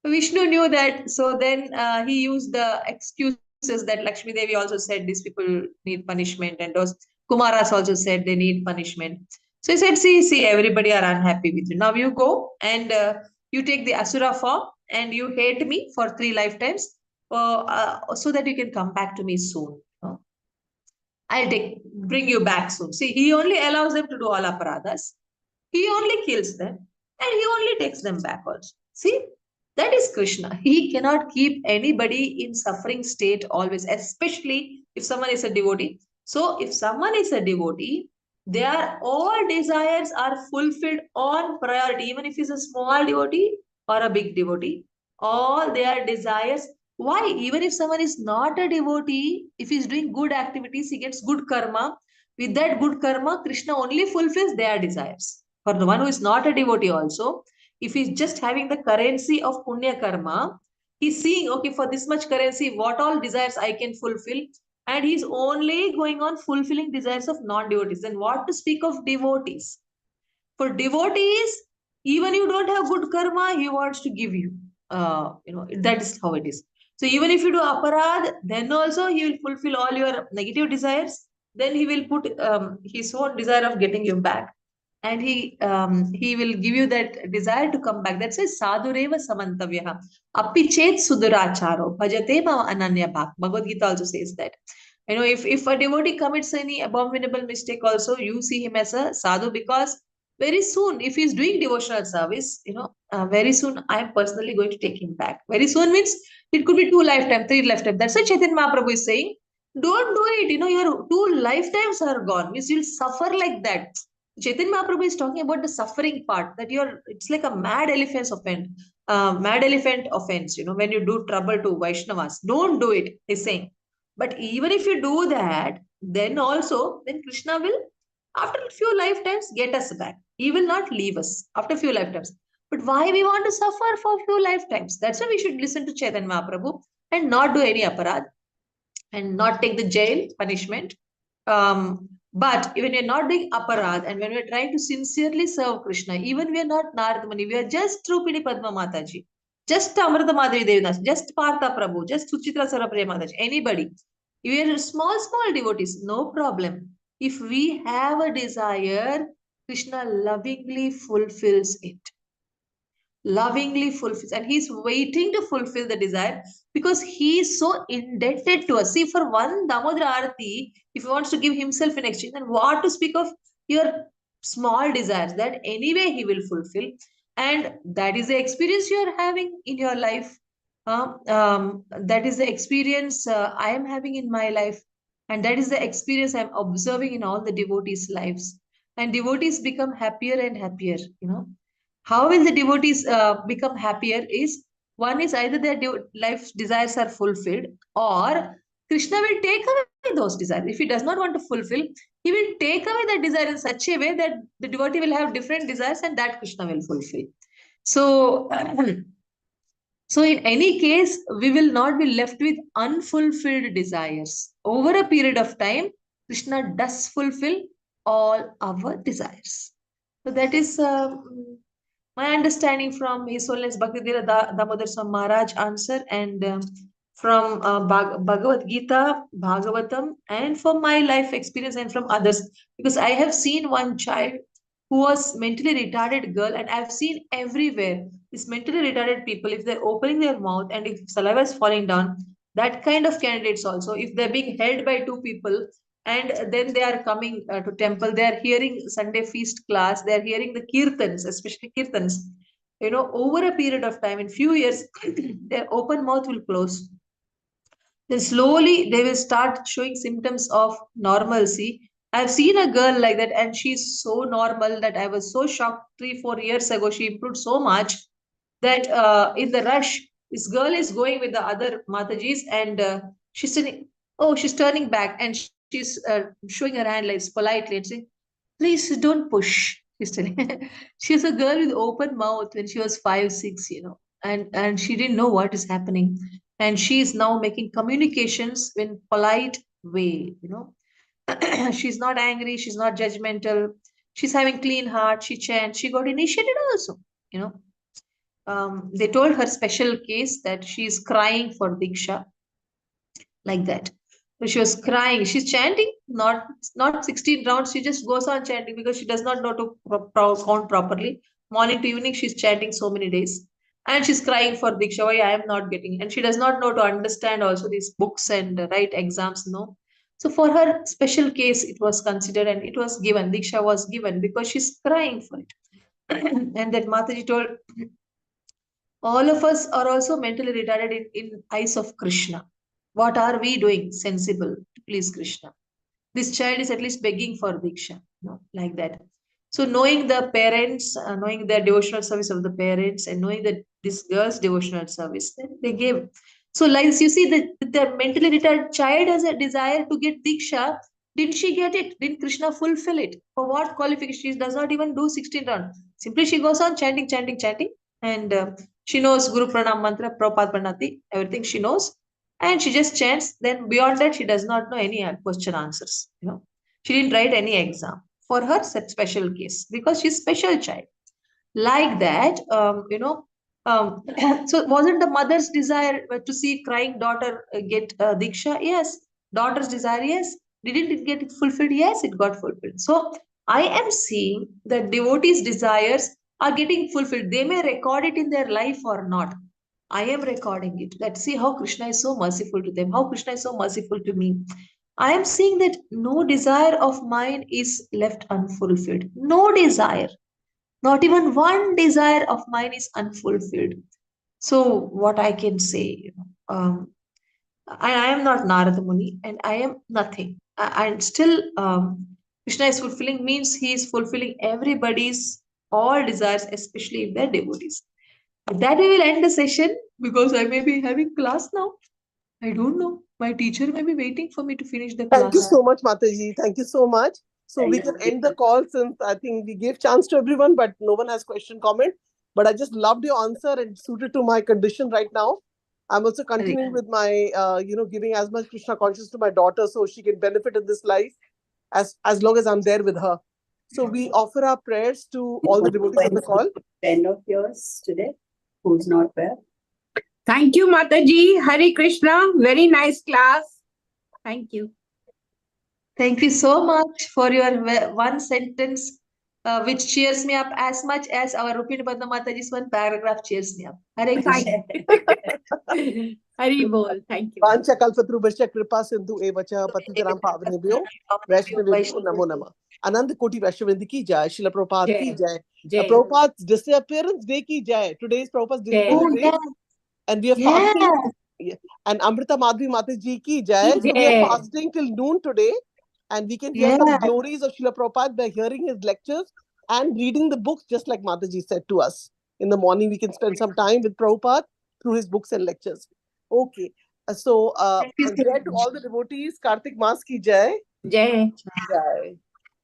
Vishnu knew that, so then he used the excuses that Lakshmi Devi also said these people need punishment, and those Kumaras also said they need punishment. So he said, see, everybody are unhappy with you. Now you go and you take the Asura form and you hate me for 3 lifetimes so that you can come back to me soon. I'll bring you back soon. See, he only allows them to do all aparadas. He only kills them and he only takes them back also. See, that is Krishna. He cannot keep anybody in suffering state always, especially if someone is a devotee. So if someone is a devotee, their all desires are fulfilled on priority, even if he's a small devotee or a big devotee. All their desires. Why? Even if someone is not a devotee, if he's doing good activities, he gets good karma. With that good karma, Krishna only fulfills their desires. For the one who is not a devotee also, if he's just having the currency of punya karma, he's seeing, okay, for this much currency, what all desires I can fulfill, and he's only going on fulfilling desires of non-devotees. Then what to speak of devotees? For devotees, even you don't have good karma, he wants to give you. That is how it is. So even if you do aparad, then also he will fulfill all your negative desires. Then he will put his own desire of getting you back. and he will give you that desire to come back. That says sadhureva samantavyaha api chet suduracharo bhajate ma ananya bhak. Bhagavad Gita also says that. If a devotee commits any abominable mistake, also you see him as a sadhu, because very soon, if he's doing devotional service, very soon I am personally going to take him back. Very soon means it could be 2 lifetime, 3 lifetime. That's what Chaitanya Mahaprabhu is saying. Don't do it. Your 2 lifetimes are gone. Means you'll suffer like that. Chaitanya Mahaprabhu is talking about the suffering part, that it's like a mad elephant offense. Mad elephant offense, when you do trouble to Vaishnavas. Don't do it, he's saying. But even if you do that, then Krishna will, after a few lifetimes, get us back. He will not leave us after a few lifetimes. But why we want to suffer for a few lifetimes? That's why we should listen to Chaitanya Mahaprabhu and not do any aparad and not take the jail punishment. But when you're not doing aparad and when we're trying to sincerely serve Krishna, even we are not Narad Muni, we are just Trupini Padma Mataji, just Amrta Madhavi Devanas, just Partha Prabhu, just Suchitra Sarapriya Mataji, anybody. We are small devotees, no problem. If we have a desire, Krishna lovingly fulfills it. Lovingly fulfills, and he's waiting to fulfill the desire because he is so indebted to us. See, for one Damodar Arati, if he wants to give himself in exchange, then what to speak of your small desires that anyway he will fulfill, and that is the experience you are having in your life. That is the experience I am having in my life, and that is the experience I'm observing in all the devotees' lives. And devotees become happier and happier. How will the devotees become happier is, one is either their life desires are fulfilled, or Krishna will take away those desires. If he does not want to fulfill, he will take away that desire in such a way that the devotee will have different desires and that Krishna will fulfill. So, so in any case, we will not be left with unfulfilled desires. Over a period of time, Krishna does fulfill all our desires. So that is my understanding from His Holiness Bhaktivedanta Damodar Swami Maharaj answer, and from Bhagavad Gita, Bhagavatam, and from my life experience and from others. Because I have seen one child who was mentally retarded girl, and I've seen everywhere these mentally retarded people, if they're opening their mouth and if saliva is falling down, that kind of candidates also, if they're being held by two people and then they are coming to temple, they are hearing Sunday feast class, they are hearing the kirtans, especially kirtans, over a period of time, in few years, their open mouth will close. Then slowly they will start showing symptoms of normalcy. I've seen a girl like that, and she's so normal that I was so shocked. 3 4 years ago, she improved so much that in the rush, this girl is going with the other Matajis, and she's saying, oh, she's turning back and she's showing her hand like politely and saying, please don't push. She's telling. She was a girl with open mouth when she was 5 6, and she didn't know what is happening, and she is now making communications in polite way. She's not angry, she's not judgmental, she's having clean heart, she chants, she got initiated also. You know, they told her special case that she's crying for Diksha, like that. So she was crying. She's chanting, not 16 rounds. She just goes on chanting because she does not know to count properly. Morning to evening, she's chanting so many days. And she's crying for Diksha. Why I am not getting. And she does not know to understand also these books and write exams. No. So for her special case, it was considered and it was given. Diksha was given because she's crying for it. And that Mataji told, all of us are also mentally retarded in eyes of Krishna. What are we doing sensible to please Krishna? This child is at least begging for Diksha, like that. So knowing the parents, knowing the devotional service of the parents, and knowing that this girl's devotional service, then they gave. So like you see, the mentally retarded child has a desire to get Diksha. Didn't she get it? Didn't Krishna fulfill it? For what qualification? She does not even do 16 rounds. Simply she goes on chanting, chanting, chanting. And she knows Guru Pranam Mantra, Prabhupada Pranati, everything she knows. And she just chants. Then beyond that, she does not know any question answers. She didn't write any exam. For her, special case because she's special child. Like that, so wasn't the mother's desire to see crying daughter get Diksha? Yes. Daughter's desire, yes. Didn't it get it fulfilled? Yes, it got fulfilled. So I am seeing that devotees' desires are getting fulfilled. They may record it in their life or not. I am recording it. Let's see how Krishna is so merciful to them, how Krishna is so merciful to me. I am seeing that no desire of mine is left unfulfilled. No desire. Not even one desire of mine is unfulfilled. So, what I can say, I am not Narada Muni and I am nothing. And still, Krishna is fulfilling means he is fulfilling everybody's all desires, especially if they're devotees. With that, we will end the session because I may be having class now. I don't know. My teacher may be waiting for me to finish the Thank you class. so much, Mataji. Thank you so much. So we can end the call since I think we gave chance to everyone, but no one has question, comment. But I just loved your answer and suited to my condition right now. I'm also continuing with my, giving as much Krishna consciousness to my daughter so she can benefit in this life as long as I'm there with her. So we offer our prayers to all the devotees on the call. Friend of yours today who's not well. Thank you, Mataji. Hare Krishna. Very nice class. Thank you. Thank you so much for your one sentence, which cheers me up as much as our Rupini Padma Mataji's one paragraph cheers me up. Hare Krishna. Hari bol. Thank you. Pancha kalpatrubhasya kripa sindhu evacha patitanam pavanebhyo Vaishnavebhyo namo namah. Anand Koti Vaishnavindi ki jai, Srila Prabhupada ki jai. Prabhupada's disappearance day ki jai. Today is Prabhupada's disappearance day. And we are fasting. And Amrta Madhavi Mataji ki jai. So we are fasting till noon today. And we can hear some glories of Srila Prabhupada by hearing his lectures and reading the books, just like Mataji said to us. In the morning, we can spend some time with Prabhupada through his books and lectures. Okay. So, and jai to all the devotees. Kartik Mas ki jai. Jai. Jai.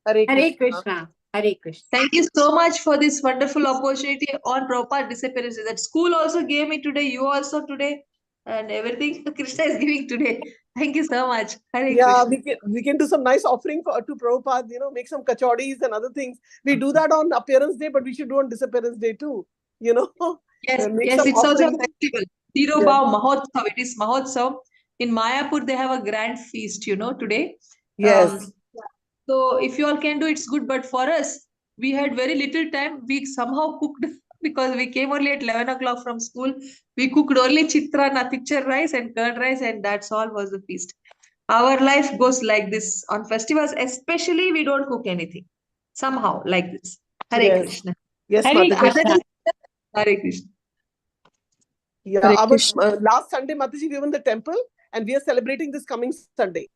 Hare Krishna. Hare Krishna. Thank you so much for this wonderful opportunity on Prabhupada disappearance. That school also gave me today, you also today, and everything Krishna is giving today. Thank you so much. Hare Krishna. we can do some nice offering to Prabhupada, make some kachodis and other things. We do that on appearance day, but we should do on disappearance day too, Yes, it's also a festival. Tirobhav Mahotsav. It is Mahotsav. In Mayapur, they have a grand feast, today. Yes. So if you all can do, it's good. But for us, we had very little time. We somehow cooked because we came only at 11 o'clock from school. We cooked only chitrana, picture rice and curd rice, and that's all was the feast. Our life goes like this on festivals, especially we don't cook anything. Somehow like this. Hare Krishna. Yes, Hare Krishna. Hare Krishna. Yeah, our last Sunday, Mataji, we were in the temple and we are celebrating this coming Sunday.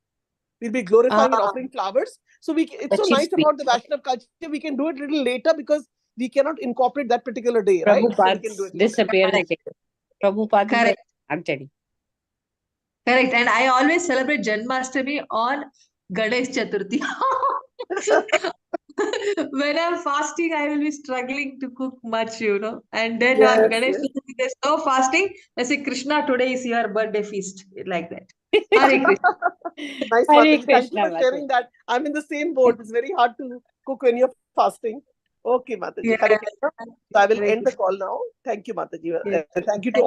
We'll be glorifying and offering flowers. So it's so nice about the Vaishnav culture. We can do it a little later because we cannot incorporate that particular day, right? So we can do it disappearance day. Prabhupada. Correct. Correct. And I always celebrate Janmashtami on Ganesh Chaturthi. When I'm fasting, I will be struggling to cook much, And then on Ganesh Chaturthi, there's no fasting. I say, Krishna, today is your birthday feast. Like that. Hare Krishna. Nice, Mataji. Thank you for sharing that. I'm in the same boat. It's very hard to cook when you're fasting. Okay, Mataji. So I will end the call now. Thank you, Mataji. Thank you to